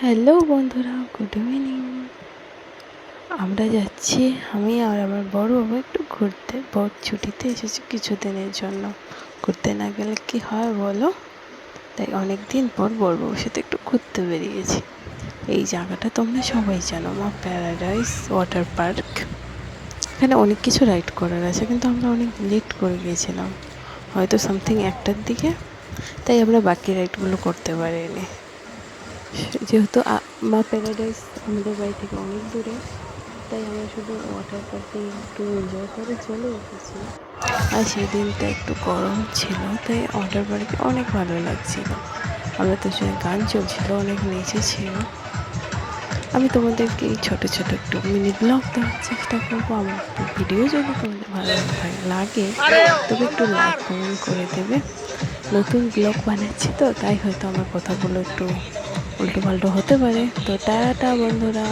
Hello বন্ধুরা, good evening. আমরা যাচ্ছি, আমি আর আমার বড় বাবা একটু ঘুরতে। বড় ছুটিতে এসেছি কিছুদিনের জন্য। ঘুরতে না গেলে কি হয় বলো? তাই অনেক দিন পর বড় বাবুর সাথে একটু ঘুরতে বেরিয়েছি। এই জায়গাটা তোমরা সবাই জানো, মা প্যারাডাইস ওয়াটার পার্ক। এখানে অনেক কিছু রাইড করার আছে, কিন্তু আমরা অনেক লেট করে গিয়েছিলাম, হয়তো সামথিং 1টার দিকে। তাই আমরা বাকি রাইডগুলো করতে পারিনি। যেহেতু মা প্যারাডাইস আমাদের বাড়ি থেকে অনেক দূরে, তাই আমরা শুধু ওয়াটার পার্কে একটু এনজয় করে চলে এসেছি। আর সেই দিনটা একটু গরম ছিল, তাই ওয়াটার পার্কে অনেক ভালো লাগছিল। আমরা তো সে গান চলছিল, অনেক নেচেছিল। আমি তোমাদেরকে এই ছোটো ছোটো একটু মিনি ব্লগ দেওয়ার চেষ্টা করবো। আমার একটু ভিডিও যদি তোমাদের ভালো লাগে তবে একটু লাইক কমেন্ট করে দেবে। নতুন ব্লগ বানাচ্ছি তো, তাই হয়তো আমার কথাগুলো একটু উল্টো পাল্টো হতে পারে। তো টাটা বন্ধুরা।